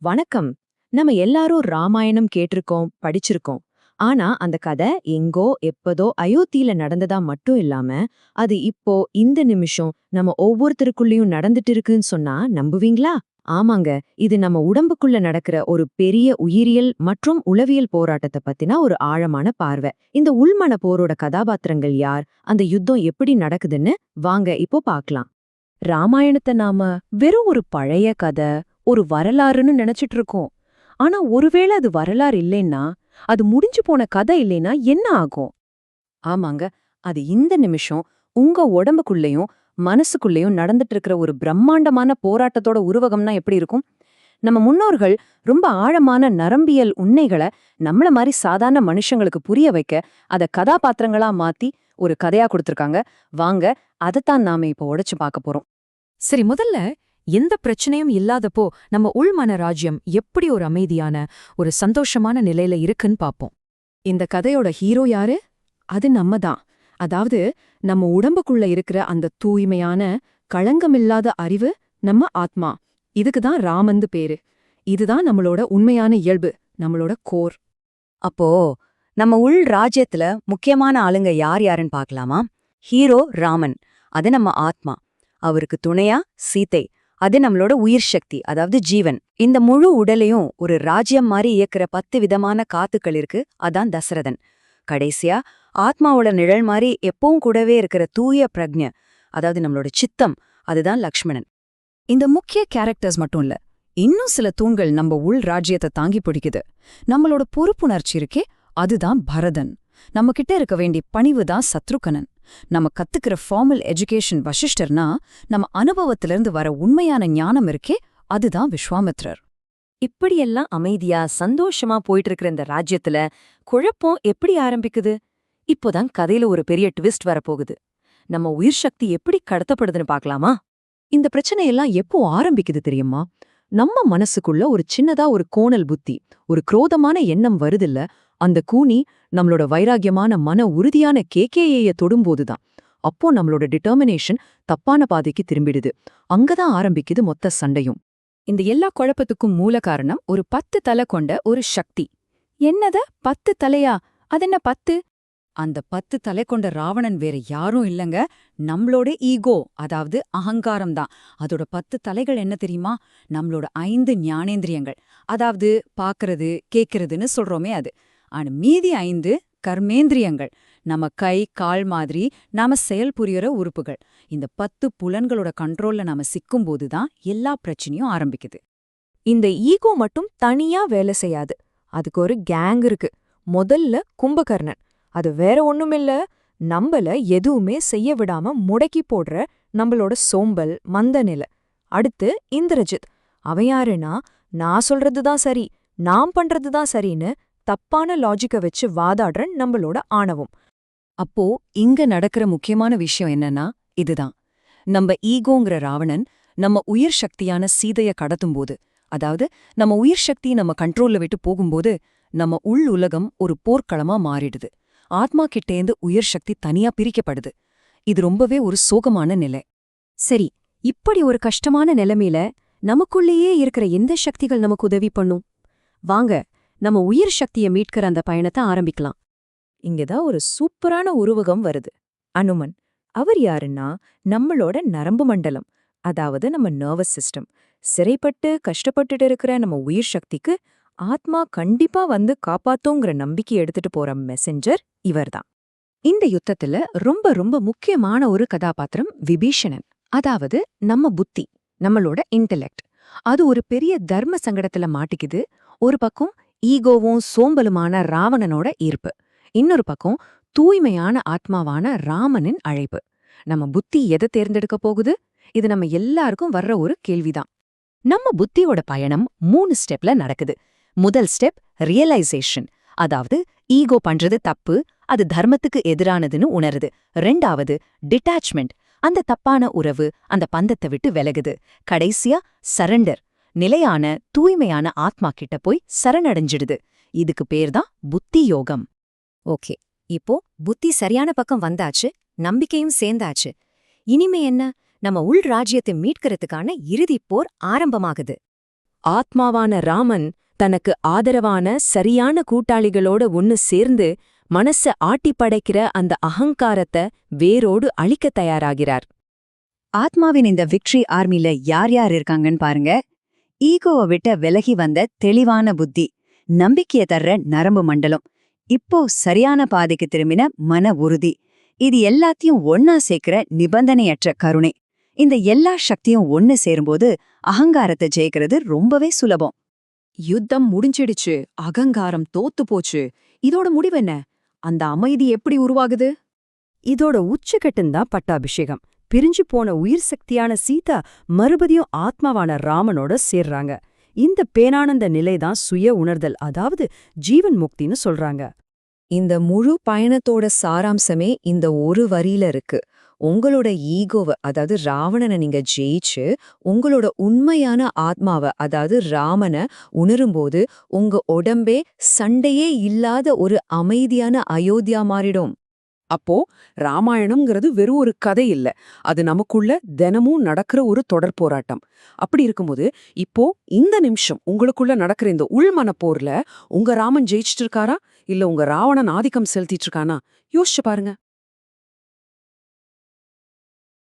வணக்கம். நம்ம எல்லாரும் ராமாயணம் கேட்டிருக்கோம், படிச்சிருக்கோம். ஆனா அந்த கதை எங்கோ எப்பதோ அயோத்தியில நடந்ததா மட்டும் இல்லாம, அது இப்போ இந்த நிமிஷம் நம்ம ஒவ்வொருத்தருக்குள்ளயும் நடந்துட்டு இருக்குன்னு சொன்னா நம்புவீங்களா? ஆமாங்க. இது நம்ம உடம்புக்குள்ள நடக்கிற ஒரு பெரிய உயிரியல் மற்றும் உளவியல் போராட்டத்த பத்தின ஒரு ஆழமான பார்வை. இந்த உள்மன போரோட கதாபாத்திரங்கள் யார்? அந்த யுத்தம் எப்படி நடக்குதுன்னு வாங்க இப்போ பார்க்கலாம். ராமாயணத்தை நாம வெறும் ஒரு பழைய கதை, ஒரு வரலாறுன்னு நினைச்சிட்டு இருக்கோம். ஆனா ஒருவேளை அது வரலாறு இல்லைன்னா, அது முடிஞ்சு போன கதை இல்லைன்னா என்ன ஆகும்? ஆமாங்க, அது இந்த நிமிஷம் உங்க உடம்புக்குள்ளேயும் மனசுக்குள்ளேயும் நடந்துட்டு இருக்கிற ஒரு பிரம்மாண்டமான போராட்டத்தோட உருவகம்னா எப்படி இருக்கும்? நம்ம முன்னோர்கள் ரொம்ப ஆழமான நரம்பியல் உண்மைகளை நம்மள மாதிரி சாதாரண மனுஷங்களுக்கு புரிய வைக்க அத கதாபாத்திரங்களா மாத்தி ஒரு கதையா கொடுத்திருக்காங்க. வாங்க, அதைத்தான் நாம இப்போ உடைச்சு பார்க்க போறோம். சரி, முதல்ல எந்த பிரச்சனையும் இல்லாதப்போ நம்ம உள்மன ராஜ்யம் எப்படி ஒரு அமைதியான, ஒரு சந்தோஷமான நிலையில இருக்குன்னு பாப்போம். இந்த கதையோட ஹீரோ யாரு? அது நம்ம தான். அதாவது நம்ம உடம்புக்குள்ள இருக்கிற அந்த தூய்மையான, களங்கமில்லாத அறிவு நம்ம ஆத்மா. இதுக்கு தான் ராமந்து பேரு. இதுதான் நம்மளோட உண்மையான இயல்பு, நம்மளோட கோர். அப்போ நம்ம உள் ராஜ்யத்துல முக்கியமான ஆளுங்க யார் யாருன்னு பார்க்கலாமா? ஹீரோ ராமன், அது நம்ம ஆத்மா. அவருக்கு துணையா சீதை, அது நம்மளோட உயிர் சக்தி, அதாவது ஜீவன். இந்த முழு உடலையும் ஒரு ராஜ்யம் மாதிரி இயக்குற 10 விதமான காத்துக்கள் இருக்கு, அதான் தசரதன். கடைசியா ஆத்மாவோட நிழல் மாதிரி எப்பவும் கூடவே இருக்கிற தூய பிரக்ஞ, அதாவது நம்மளோட சித்தம், அதுதான் லக்ஷ்மணன். இந்த முக்கிய கேரக்டர்ஸ் மட்டும் இல்ல, இன்னும் சில தூண்கள் நம்ம உள் ராஜ்யத்தை தாங்கி பிடிக்குது. நம்மளோட பொறுப்புணர்ச்சி இருக்கே, அதுதான் பரதன். நம்ம கிட்ட இருக்க வேண்டிய பணிவு தான் சத்ருகனன். நம்ம கத்துக்கிற ஃபார்மல் எஜுகேஷன் வசிஷ்டர்னா, நம்ம அனுபவத்திலிருந்து வர உண்மையான ஞானம் இருக்கே, அதுதான் விஸ்வாமித்ரர். இப்படியெல்லாம் அமைதியா சந்தோஷமா போயிட்டு இருக்கிற இந்த ராஜ்யத்துல குழப்பம் எப்படி ஆரம்பிக்குது? இப்போதான் கதையில ஒரு பெரிய ட்விஸ்ட் வரப்போகுது. நம்ம உயிர் சக்தி எப்படி கடத்தப்படுதுன்னு பார்க்கலாமா? இந்த பிரச்சனையெல்லாம் எப்போ ஆரம்பிக்குது தெரியுமா? நம்ம மனசுக்குள்ள ஒரு சின்னதா ஒரு கோணல் புத்தி, ஒரு குரோதமான எண்ணம் வருதில்ல, அந்த கூனி நம்மளோட வைராகியமான மன உறுதியான கேகேய தொடும்போதுதான். அப்போ நம்மளோட டிட்டர்மினேஷன் தப்பான பாதைக்கு திரும்பிடுது. அங்கதான் ஆரம்பிக்குது மொத்த சண்டையும். இந்த எல்லா குழப்பத்துக்கும் மூல காரணம் ஒரு 10 தலை கொண்ட ஒரு சக்தி. என்னத 10 தலையா? அதென்ன 10? அந்த 10 தலை கொண்ட ராவணன் வேற யாரும் இல்லங்க, நம்மளோட ஈகோ, அதாவது அகங்காரம் தான். அதோட 10 தலைகள் என்ன தெரியுமா? நம்மளோட 5 ஞானேந்திரியங்கள், அதாவது பாக்குறது கேக்குறதுன்னு சொல்றோமே அது. ஆனா மீதி 5 கர்மேந்திரியங்கள், நம்ம கை கால் மாதிரி நாம செயல் புரியற உறுப்புகள். இந்த 10 புலன்களோட கண்ட்ரோல்ல நாம சிக்கும்போது தான் எல்லா பிரச்சனையும் ஆரம்பிக்குது. இந்த ஈகோ மட்டும் தனியா வேலை செய்யாது. அதுக்கு ஒரு கேங் இருக்கு. முதல்ல கும்பகர்ணன். அது வேற ஒண்ணுமில்ல, நம்பல எதுவுமே செய்ய விடாம முடக்கி போடுற நம்மளோட சோம்பல் மந்த நிலை. அடுத்து இந்திரஜித். அவன் யாருன்னா, நான் சொல்றதுதான் சரி, நான் பண்றதுதான் சரின்னு தப்பான லாஜிக்க வச்சு வாதாடுற நம்மளோட ஆணவம். அப்போ இங்க நடக்கிற முக்கியமான விஷயம் என்னன்னா இதுதான். நம்ம ஈகோங்கிற ராவணன் நம்ம உயிர் சக்தியான சீதைய கடத்தும்போது, அதாவது நம்ம உயிர் சக்தி நம்ம கண்ட்ரோல்ல விட்டு போகும்போது, நம்ம உள் உலகம் ஒரு போர்க்களமா மாறிடுது. ஆத்மா கிட்டேந்து உயிர் சக்தி தனியா பிரிக்கப்படுது. இது ரொம்பவே ஒரு சோகமான நிலை. சரி, இப்படி ஒரு கஷ்டமான நிலைமையில நமக்குள்ளேயே இருக்கிற எந்த சக்திகள் நமக்கு உதவி பண்ணும்? வாங்க, நம்ம உயிர் சக்தியை மீட்கிற அந்த பயணத்தை ஆரம்பிக்கலாம். இங்கதான் ஒரு சூப்பரான உருவகம் வருது. அனுமன். அவர் யாருன்னா, நம்மளோட நரம்பு மண்டலம், அதாவது நம்ம நர்வஸ் சிஸ்டம். சிறைப்பட்டு கஷ்டப்பட்டுட்டு இருக்கிற நம்ம உயிர் சக்திக்கு ஆத்மா கண்டிப்பா வந்து காப்பாத்தோங்கிற நம்பிக்கை எடுத்துட்டு போற மெசஞ்சர் இவர்தான். இந்த யுத்தத்துல ரொம்ப ரொம்ப முக்கியமான ஒரு கதாபாத்திரம் விபீஷணன். அதாவது நம்ம புத்தி, நம்மளோட இன்டெலெக்ட். அது ஒரு பெரிய தர்ம சங்கடத்துல மாட்டிக்குது. ஒரு பக்கம் ஈகோவும் சோம்பலுமான ராவணனோட ஈர்ப்பு, இன்னொரு பக்கம் தூய்மையான ஆத்மாவான ராமனின் அழைப்பு. நம்ம புத்தி எதை தேர்ந்தெடுக்க போகுது? இது நம்ம எல்லாருக்கும் வர்ற ஒரு கேள்விதான். நம்ம புத்தியோட பயணம் 3 ஸ்டெப்ல நடக்குது. முதல் ஸ்டெப் ரியலைசேஷன், அதாவது ஈகோ பண்றது தப்பு, அது தர்மத்துக்கு எதிரானதுன்னு உணருது. 2வது டிட்டாச்மெண்ட், அந்த தப்பான உறவு அந்த பந்தத்தை விட்டு விலகுது. கடைசியா சரண்டர், நிலையான தூய்மையான ஆத்மா கிட்ட போய் சரணடைஞ்சிடுது. இதுக்கு பேர்தான் புத்தி யோகம். ஓகே, இப்போ புத்தி சரியான பக்கம் வந்தாச்சு, நம்பிக்கையும் சேர்ந்தாச்சு. இனிமே என்ன? நம்ம உள் ராஜ்யத்தை மீட்கிறதுக்கான இறுதிப் போர் ஆரம்பமாகுது. ஆத்மாவான ராமன் தனக்கு ஆதரவான சரியான கூட்டாளிகளோட ஒன்னு சேர்ந்து மனச ஆட்டி படைக்கிற அந்த அகங்காரத்தை வேரோடு அழிக்கத் தயாராகிறார். ஆத்மாவின் இந்த விக்டரி ஆர்மில யார் யார் இருக்காங்கன்னு பாருங்க. ஈகோவை விட்ட விலகி வந்த தெளிவான புத்தி, நம்பிக்கைய தர்ற நரம்பு மண்டலம், இப்போ சரியான பாதைக்கு திரும்பின மன உறுதி, இது எல்லாத்தையும் ஒன்னா சேர்க்கிற நிபந்தனையற்ற கருணை. இந்த எல்லா சக்தியும் ஒன்னு சேரும்போது அகங்காரத்தை ஜெயிக்கிறது ரொம்பவே சுலபம். யுத்தம் முடிஞ்சிடுச்சு, அகங்காரம் தோத்து போச்சு. இதோட முடிவென்ன? அந்த அமைதி எப்படி உருவாகுது? இதோட உச்சக்கட்டுந்தான் பட்டாபிஷேகம். பிரிஞ்சு போன உயிர் சக்தியான சீதா மறுபடியும் ஆத்மாவான ராமனோட சேர்றாங்க. இந்த பேனானந்த நிலைதான் சுய உணர்தல், அதாவது ஜீவன் முக்தின்னு சொல்றாங்க. இந்த முழு பயணத்தோட சாராம்சமே இந்த ஒரு வரியில இருக்கு. உங்களோட ஈகோவை, அதாவது ராவணனை நீங்க ஜெயிச்சு உங்களோட உண்மையான ஆத்மாவை, அதாவது ராமனை உணரும்போது உங்க உடம்பே சண்டையே இல்லாத ஒரு அமைதியான அயோத்தியா மாறிடும். அப்போ ராமாயணம்ங்கிறது வெறும் ஒரு கதை இல்ல, அது நமக்குள்ள தினமும் நடக்கிற ஒரு தொடர் போராட்டம். அப்படி இருக்கும்போது இப்போ இந்த நிமிஷம் உங்களுக்குள்ள நடக்கிற இந்த உள்மனப்போர்ல உங்க ராமன் ஜெயிச்சிட்டு இருக்காரா, இல்ல உங்க ராவணன் ஆதிக்கம் செலுத்திட்டு இருக்கானா யோசிச்சு பாருங்க.